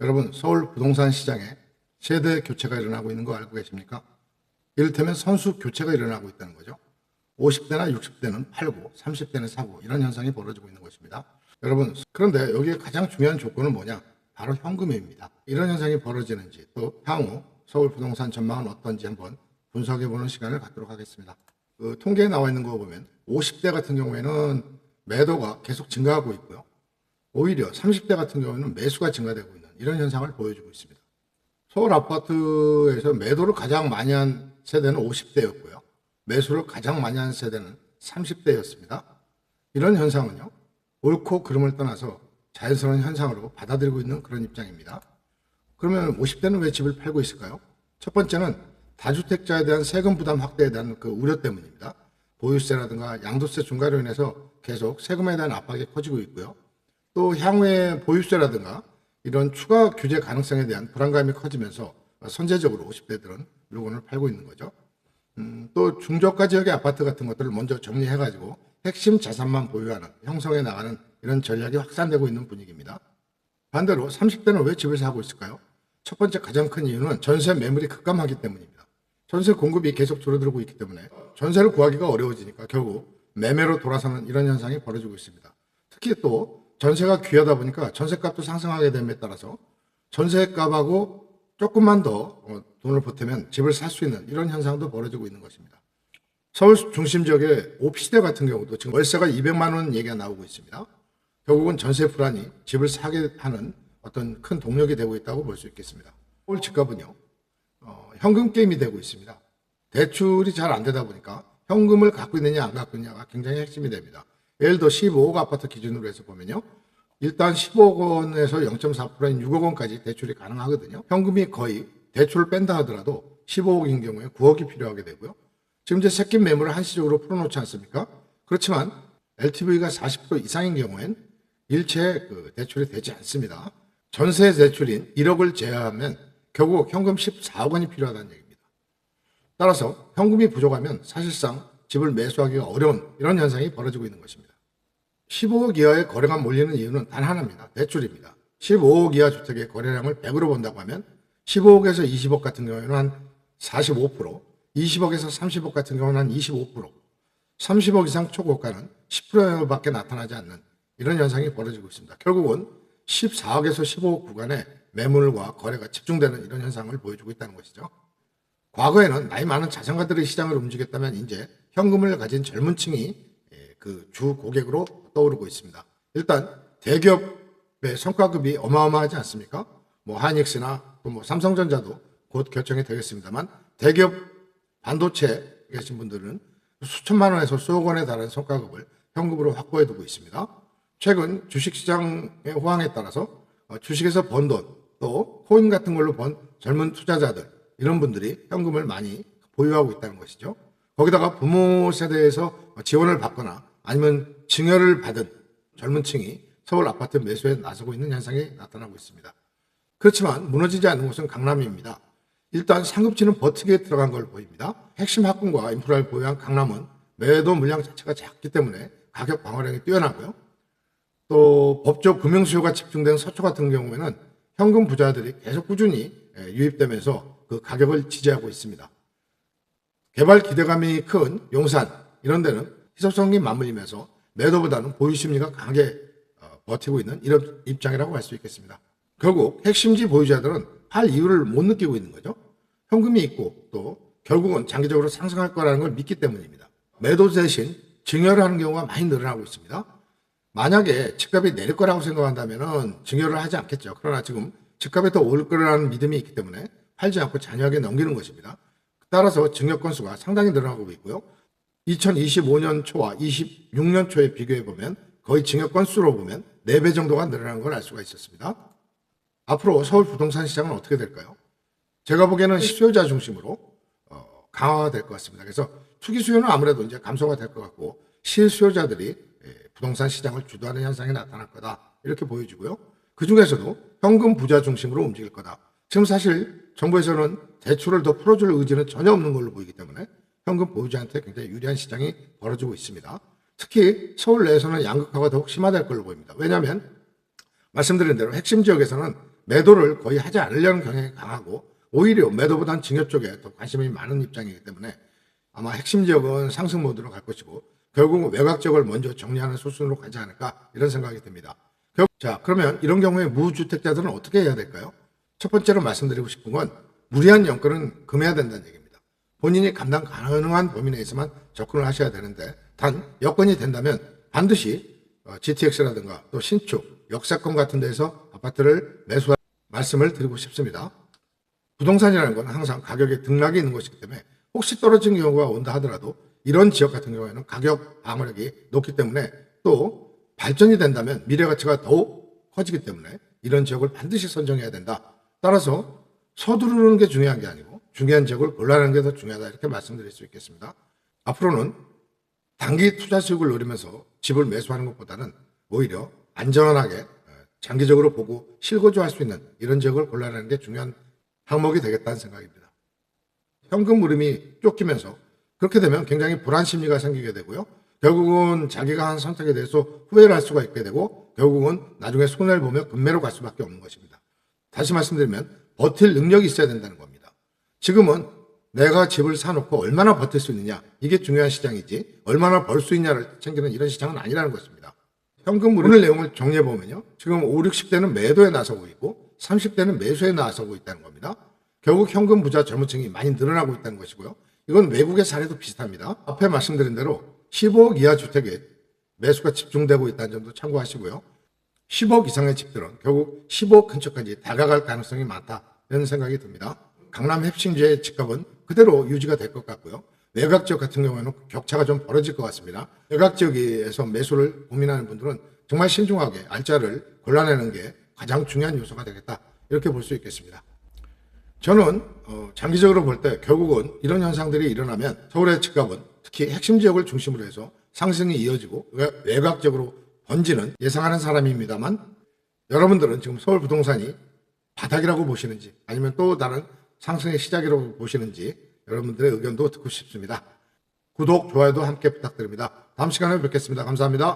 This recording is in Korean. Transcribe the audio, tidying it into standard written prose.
여러분, 서울 부동산 시장에 세대 교체가 일어나고 있는 거 알고 계십니까? 이를테면 선수 교체가 일어나고 있다는 거죠. 50대나 60대는 팔고 30대는 사고 이런 현상이 벌어지고 있는 것입니다. 여러분, 그런데 여기에 가장 중요한 조건은 뭐냐? 바로 현금입니다. 이런 현상이 벌어지는지 또 향후 서울 부동산 전망은 어떤지 한번 분석해보는 시간을 갖도록 하겠습니다. 그 통계에 나와 있는 거 보면 50대 같은 경우에는 매도가 계속 증가하고 있고요. 오히려 30대 같은 경우에는 매수가 증가되고 있는 이런 현상을 보여주고 있습니다. 서울 아파트에서 매도를 가장 많이 한 세대는 50대였고요. 매수를 가장 많이 한 세대는 30대였습니다. 이런 현상은요, 옳고 그름을 떠나서 자연스러운 현상으로 받아들이고 있는 그런 입장입니다. 그러면 50대는 왜 집을 팔고 있을까요? 첫 번째는 다주택자에 대한 세금 부담 확대에 대한 그 우려 때문입니다. 보유세라든가 양도세 중과로 인해서 계속 세금에 대한 압박이 커지고 있고요. 또 향후에 보유세라든가 이런 추가 규제 가능성에 대한 불안감이 커지면서 선제적으로 50대들은 물건을 팔고 있는 거죠. 또 중저가 지역의 아파트 같은 것들을 먼저 정리해가지고 핵심 자산만 보유하는, 형성해 나가는 이런 전략이 확산되고 있는 분위기입니다. 반대로 30대는 왜 집을 사고 있을까요? 첫 번째 가장 큰 이유는 전세 매물이 급감하기 때문입니다. 전세 공급이 계속 줄어들고 있기 때문에 전세를 구하기가 어려워지니까 결국 매매로 돌아서는 이런 현상이 벌어지고 있습니다. 특히 또 전세가 귀하다 보니까 전세값도 상승하게 됨에 따라서 전세값하고 조금만 더 돈을 보태면 집을 살 수 있는 이런 현상도 벌어지고 있는 것입니다. 서울 중심 지역의 오피스텔 같은 경우도 지금 월세가 200만 원 얘기가 나오고 있습니다. 결국은 전세 불안이 집을 사게 하는 어떤 큰 동력이 되고 있다고 볼 수 있겠습니다. 서울 집값은요, 현금 게임이 되고 있습니다. 대출이 잘 안 되다 보니까 현금을 갖고 있느냐 안 갖고 있느냐가 굉장히 핵심이 됩니다. 예를 들어 15억 아파트 기준으로 해서 보면요, 일단 15억 원에서 0.4%인 6억 원까지 대출이 가능하거든요. 현금이 거의 대출을 뺀다 하더라도 15억인 경우에 9억이 필요하게 되고요. 지금 이제 섞인 매물을 한시적으로 풀어놓지 않습니까? 그렇지만 LTV가 40% 이상인 경우엔 일체 대출이 되지 않습니다. 전세 대출인 1억을 제외하면 결국 현금 14억 원이 필요하다는 얘기입니다. 따라서 현금이 부족하면 사실상 집을 매수하기가 어려운 이런 현상이 벌어지고 있는 것입니다. 15억 이하의 거래가 몰리는 이유는 단 하나입니다. 대출입니다. 15억 이하 주택의 거래량을 100으로 본다고 하면 15억에서 20억 같은 경우에는 한 45%, 20억에서 30억 같은 경우는 한 25%, 30억 이상 초고가는 10%밖에 나타나지 않는 이런 현상이 벌어지고 있습니다. 결국은 14억에서 15억 구간에 매물과 거래가 집중되는 이런 현상을 보여주고 있다는 것이죠. 과거에는 나이 많은 자산가들의 시장을 움직였다면 이제 현금을 가진 젊은 층이 그 주 고객으로 떠오르고 있습니다. 일단 대기업의 성과급이 어마어마하지 않습니까? 뭐 하이닉스나 또 뭐 삼성전자도 곧 결정이 되겠습니다만 대기업 반도체에 계신 분들은 수천만 원에서 수억 원에 달하는 성과급을 현금으로 확보해 두고 있습니다. 최근 주식시장의 호황에 따라서 주식에서 번 돈, 또 코인 같은 걸로 번 젊은 투자자들, 이런 분들이 현금을 많이 보유하고 있다는 것이죠. 거기다가 부모 세대에서 지원을 받거나 아니면 증여를 받은 젊은 층이 서울 아파트 매수에 나서고 있는 현상이 나타나고 있습니다. 그렇지만 무너지지 않는 곳은 강남입니다. 일단 상급지는 버티기에 들어간 걸 보입니다. 핵심 학군과 인프라를 보유한 강남은 매도 물량 자체가 작기 때문에 가격 방어력이 뛰어나고요. 또 법적 금융 수요가 집중된 서초 같은 경우에는 현금 부자들이 계속 꾸준히 유입되면서 그 가격을 지지하고 있습니다. 개발 기대감이 큰 용산 이런 데는 희소성이 맞물리면서 매도보다는 보유 심리가 강하게 버티고 있는 이런 입장이라고 할 수 있겠습니다. 결국 핵심지 보유자들은 팔 이유를 못 느끼고 있는 거죠. 현금이 있고 또 결국은 장기적으로 상승할 거라는 걸 믿기 때문입니다. 매도 대신 증여를 하는 경우가 많이 늘어나고 있습니다. 만약에 집값이 내릴 거라고 생각한다면 증여를 하지 않겠죠. 그러나 지금 집값이 더 오를 거라는 믿음이 있기 때문에 팔지 않고 잔여하게 넘기는 것입니다. 따라서 증여 건수가 상당히 늘어나고 있고요. 2025년 초와 26년 초에 비교해 보면 거의 증여 건수로 보면 4배 정도가 늘어난 걸 알 수가 있었습니다. 앞으로 서울 부동산 시장은 어떻게 될까요? 제가 보기에는 실수요자 중심으로 강화가 될 것 같습니다. 그래서 투기 수요는 아무래도 이제 감소가 될 것 같고 실수요자들이 부동산 시장을 주도하는 현상이 나타날 거다 이렇게 보여지고요. 그 중에서도 현금 부자 중심으로 움직일 거다. 지금 사실 정부에서는 대출을 더 풀어줄 의지는 전혀 없는 걸로 보이기 때문에 현금 보유자한테 굉장히 유리한 시장이 벌어지고 있습니다. 특히 서울 내에서는 양극화가 더욱 심화될 걸로 보입니다. 왜냐하면 말씀드린 대로 핵심 지역에서는 매도를 거의 하지 않으려는 경향이 강하고 오히려 매도보다는 증여 쪽에 더 관심이 많은 입장이기 때문에 아마 핵심 지역은 상승 모드로 갈 것이고 결국 외곽 지역을 먼저 정리하는 수순으로 가지 않을까 이런 생각이 듭니다. 자, 그러면 이런 경우에 무주택자들은 어떻게 해야 될까요? 첫 번째로 말씀드리고 싶은 건 무리한 연건은 금해야 된다는 얘기입니다. 본인이 감당 가능한 범위 내에서만 접근을 하셔야 되는데 단 여건이 된다면 반드시 GTX라든가 또 신축, 역세권 같은 데서 아파트를 매수할 말씀을 드리고 싶습니다. 부동산이라는 건 항상 가격에 등락이 있는 것이기 때문에 혹시 떨어진 경우가 온다 하더라도 이런 지역 같은 경우에는 가격 방어력이 높기 때문에 또 발전이 된다면 미래 가치가 더욱 커지기 때문에 이런 지역을 반드시 선정해야 된다. 따라서 서두르는 게 중요한 게 아니고 중요한 지역을 골라내는 게 더 중요하다 이렇게 말씀드릴 수 있겠습니다. 앞으로는 단기 투자 수익을 노리면서 집을 매수하는 것보다는 오히려 안전하게 장기적으로 보고 실거주할 수 있는 이런 지역을 골라내는 게 중요한 항목이 되겠다는 생각입니다. 현금 흐름이 쫓기면서 그렇게 되면 굉장히 불안 심리가 생기게 되고요. 결국은 자기가 한 선택에 대해서 후회를 할 수가 있게 되고 결국은 나중에 손해를 보며 금매로 갈 수밖에 없는 것입니다. 다시 말씀드리면 버틸 능력이 있어야 된다는 겁니다. 지금은 내가 집을 사놓고 얼마나 버틸 수 있느냐 이게 중요한 시장이지 얼마나 벌 수 있냐를 챙기는 이런 시장은 아니라는 것입니다. 현금 흐름 내용을 정리해보면요. 지금 5, 60대는 매도에 나서고 있고 30대는 매수에 나서고 있다는 겁니다. 결국 현금 부자 젊은 층이 많이 늘어나고 있다는 것이고요. 이건 외국의 사례도 비슷합니다. 앞에 말씀드린 대로 15억 이하 주택에 매수가 집중되고 있다는 점도 참고하시고요. 10억 이상의 집들은 결국 15억 근처까지 다가갈 가능성이 많다 이런 생각이 듭니다. 강남 핵심지의 집값은 그대로 유지가 될 것 같고요. 외곽 지역 같은 경우에는 격차가 좀 벌어질 것 같습니다. 외곽 지역에서 매수를 고민하는 분들은 정말 신중하게 알짜를 골라내는 게 가장 중요한 요소가 되겠다 이렇게 볼 수 있겠습니다. 저는 장기적으로 볼 때 결국은 이런 현상들이 일어나면 서울의 집값은 특히 핵심 지역을 중심으로 해서 상승이 이어지고 외곽 지역으로 번지는 예상하는 사람입니다만 여러분들은 지금 서울 부동산이 바닥이라고 보시는지 아니면 또 다른 상승의 시작이라고 보시는지 여러분들의 의견도 듣고 싶습니다. 구독, 좋아요도 함께 부탁드립니다. 다음 시간에 뵙겠습니다. 감사합니다.